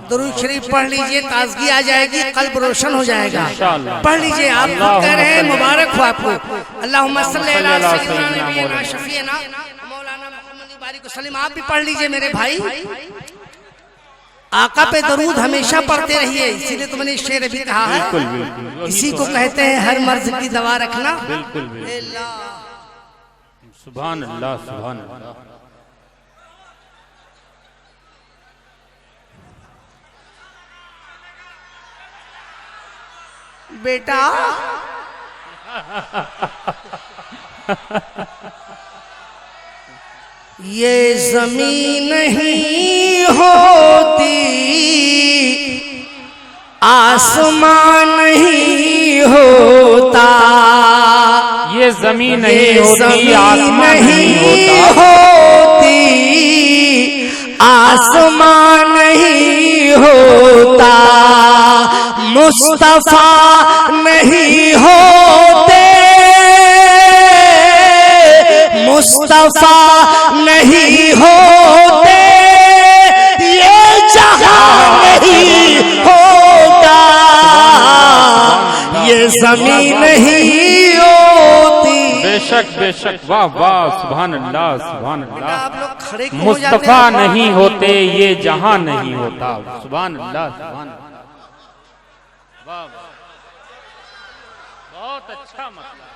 दुरूद शरीफ पढ़ लीजिए, ताजगी आ जाएगी, कल्ब रोशन हो जाएगा। पढ़ लीजिए, आप कह रहे हैं मुबारक हो आपको। अल्लाहुम्मा सल्ली अला सय्यिदना नबीना शफीना मौलाना मुहम्मद बारिक वसल्लम। आप भी पढ़ लीजिए मेरे भाई, आका पे दरूद हमेशा पढ़ते रहिए, इसीलिए तो मैंने शेर भी कहा है, इसी को कहते हैं हर मर्ज की दवा रखना। सुभान अल्लाह, सुभान अल्लाह। बेटा ये जमीन नहीं होती, आसमान नहीं होता। ये जमीन नहीं होती, आसमान नहीं होती, आसमान नहीं होता। मुस्तफा नहीं होते, मुस्तफा नहीं होते, ये जहां नहीं होता, ये जमीन नहीं होती। बेशक बेशक, वाह वाह, सुभान अल्लाह, सुभान अल्लाह। आप लोग खड़े मुस्तफा नहीं होते, ये जहां नहीं होता। सुभान अल्लाह, सुभान अल्लाह। बहुत अच्छा मतलब।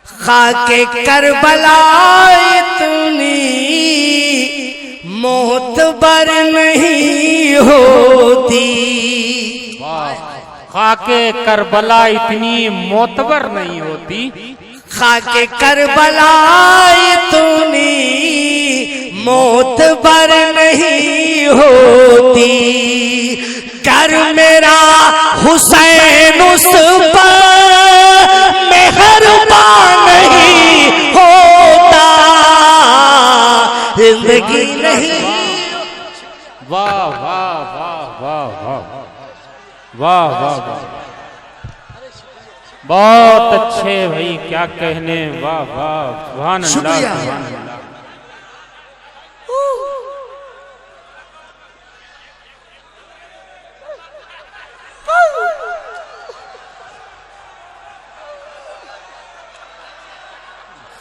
खाके करबला इतनी मोतबर नहीं होती। खाके करबला इतनी मोतबर नहीं होती। खाके करबला इतनी मोतबर नहीं होती। कर मेरा हुसैन उस पर मेहरबान नहीं होता, जिंदगी नहीं। वाह वाह वाह वाह वाह वाह वाह वाह, बहुत अच्छे भाई, क्या कहने। वाह वाह, सुभान अल्लाह, सुभान अल्लाह।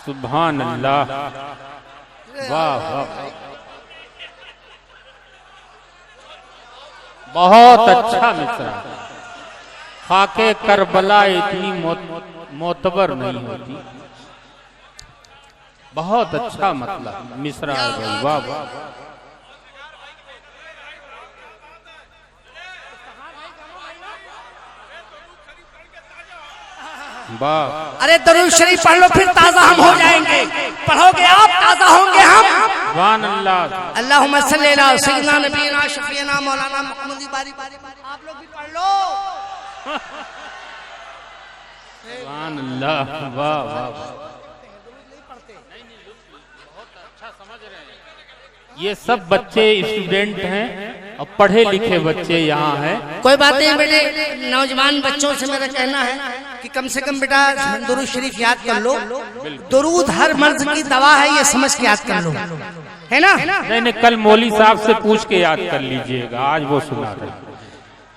सुभान अल्लाह, वाह वाह, बहुत अच्छा मिसरा। खाके करबला इतनी मोतबर नहीं होती। बहुत अच्छा मतलब मिसरा है भाई, वाह वाह। अरे दरूद शरीफ पढ़ लो, फिर ताजा हम हो जाएंगे। पढ़ोगे आप, ताजा होंगे हम। सुभान अल्लाह। अल्लाहुम्मा सल्ली अला सय्यिदना नबीना शफीना मौलाना मुहम्मद बारिक। आप लोग भी पढ़ लो। सुभान अल्लाह, वाह वाह। ये सब बच्चे स्टूडेंट हैं और पढ़े लिखे बच्चे यहाँ हैं। कोई बात नहीं बेटे, नौजवान बच्चों से मेरा कहना है कि कम से कम बेटा दुरूद शरीफ याद कर लो। दुरूद हर मर्ज की दवा है, ये समझ के याद कर लो, है ना? नहीं नहीं, कल मौली साहब से पूछ के याद कर लीजिएगा, आज वो सुना रहे।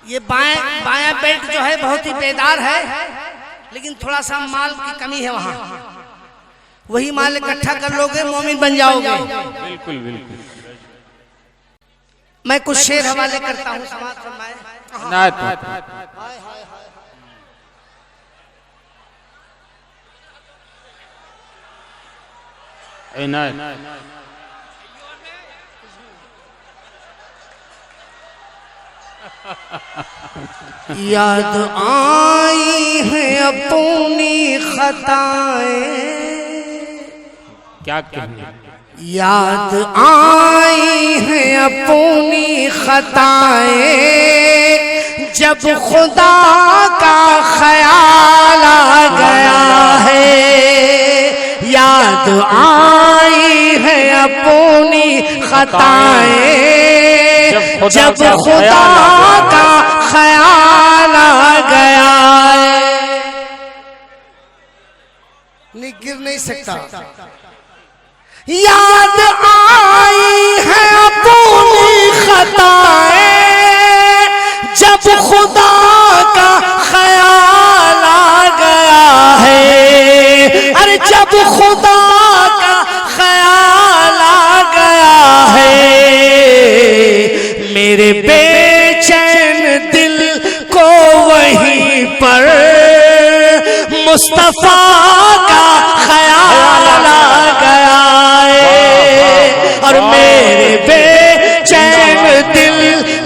ये बायां बेल्ट जो है बहुत ही बेदार है, लेकिन थोड़ा सा माल की कमी है वहाँ। वही माल इकट्ठा कर लोगे, मोमिन बन जाओगे। बिल्कुल बिल्कुल। मैं कुछ शेर हवाले करता हूँ, समाज फरमाए। याद आई है अपनी खताएं, क्या कहने। याद आई है अपनी खताएं, जब खुदा का ख्याल आ गया है। याद आई है अपनी खताएं, जब खुदा का ख्याल आ गया नहीं गिर नहीं सकता। याद आई है अपनी खताएं जब खुदा का ख्याल आ गया है। अरे जब खुदा का ख्याल आ गया है मेरे बेचैन दिल को वहीं पर मुस्तफा का ख्याल आ गया है। और मेरे बेचैन दिल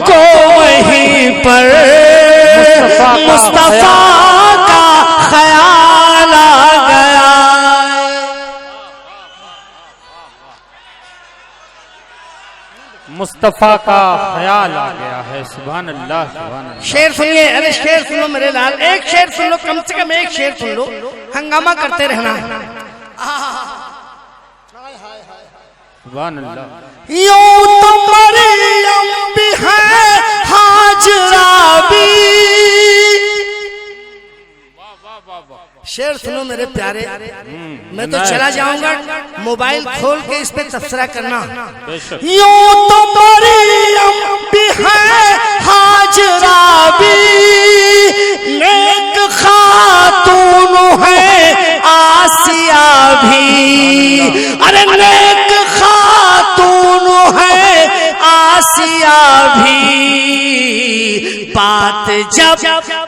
को वहीं पर मुस्तफा का ख्याल आ गया। मुस्तफा का ख्याल आ गया है। सुभान अल्लाह सुभान अल्लाह। शेर सुनिए, अरे शेर सुनो मेरे लाल, एक शेर सुन लो, कम से कम एक शेर सुन लो, हंगामा करते रहना। सुभान अल्लाह। यूं तो मरियम भी है हाजरा भी। शेर सुनो मेरे प्यारे, मैं तो चला जाऊंगा, मोबाइल खोल के इस पे तबसरा करना। यूं तो मरियम भी है हाजरा भी, नेक खातून है आसिया भी। अरे नेक खातून है आसिया भी। बात जब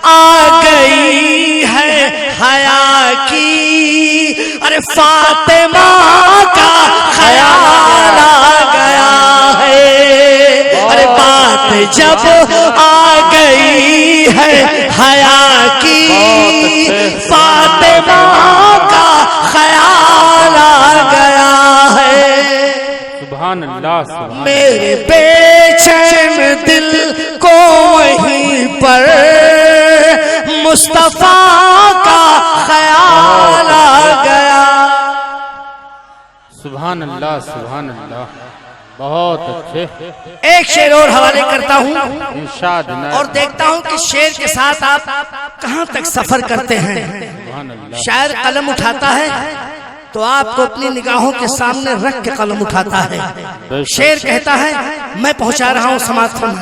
आ गई है हया की, अरे फातिमा का ख्याल आ गया है। अरे बात जब आ गई है हया की, फातिमा का ख्याल आ गया है। सुभान अल्लाह सुभान। मेरे बेचैन दिल को वहीं पर मुस्तफा का ख्याल आ गया। सुभान अल्लाह सुभान अल्लाह। बहुत अच्छे। एक शेर और हवाले करता हूँ इरशाद और देखता हूँ कि शेर के साथ आप कहाँ तक सफर करते हैं। सुभान अल्लाह। शायर कलम उठाता है तो आपको अपनी निगाहों के सामने रख के कलम उठाता है। शेर कहता है मैं पहुंचा रहा हूं समाज में।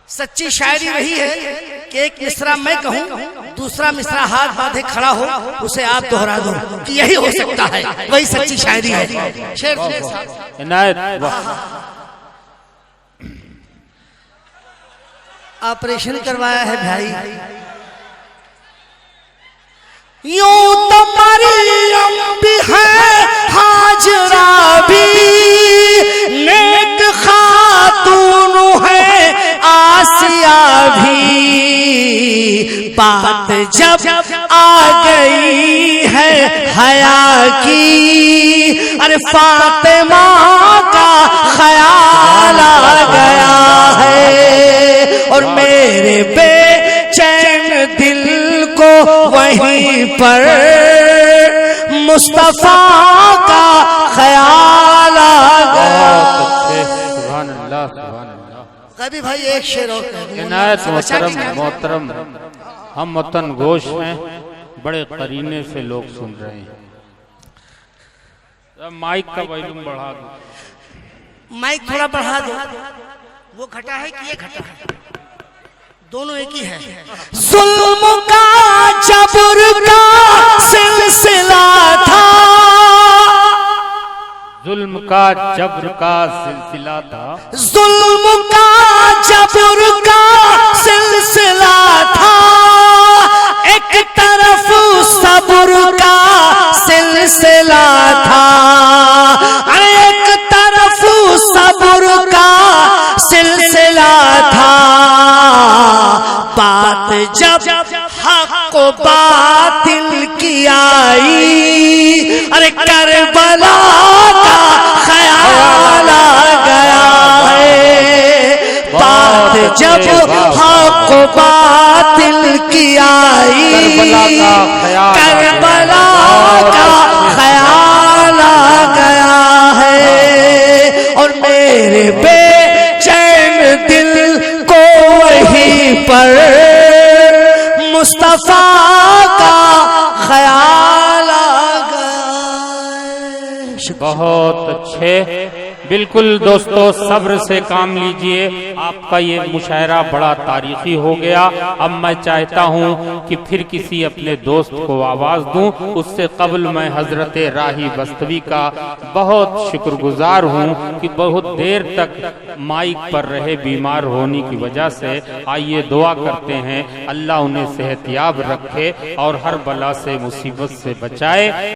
सच्ची शायरी वही है कि एक मिसरा मैं कहूं, दूसरा मिसरा हाथ बांधे खड़ा हो, उसे आप दोहरा दो कि यही हो सकता है, वही सच्ची शायरी है। शेर इनायत। ऑपरेशन करवाया है भाई। यूं तो मरियम भी है हाजरा भी, नेक खातून है आसिया भी। बात जब आ गई है हया की, अरे फातिमा का ख्याल आ गया है। और मेरे बेचैन दिल को वहीं पर मुस्तफा का ख्याल आ गया। सुभान अल्लाह सुभान अल्लाह। कभी भाई एक शेर और इनायत मोहतरम हम वतन गोश हैं, बड़े करीने से लोग सुन रहे हैं। माइक का वॉल्यूम बढ़ा दो। माइक थोड़ा बढ़ा दो। वो घटा है कि ये घटा है? दोनों एक ही है। जुल्म का जबर का सिलसिला था, जुल्म का जबर का सिलसिला था। जुल्म का जबर का सिलसिला था, एक तरफ सब्र का सिलसिला था। अरे एक तरफ सब्र का सिलसिला था। बात जब हक को बातिल की आई, अरे करबला का ख्याल आ गया है। बात जब हक को बातिल की आई, करबला का ख्याल आ गया है। और मेरे मुस्तफा का ख्याल आ गया। बहुत अच्छे, बिल्कुल दोस्तों सब्र से काम लीजिए। आपका ये मुशायरा बड़ा तारीखी हो गया। अब मैं चाहता हूँ कि फिर किसी अपने दोस्त को आवाज दूं। उससे कबल मैं हजरत राही बस्तवी का बहुत शुक्रगुजार हूँ कि बहुत देर तक माइक पर रहे बीमार होने की वजह से। आइए दुआ करते हैं अल्लाह उन्हें सेहतयाब रखे और हर बला से मुसीबत से बचाए।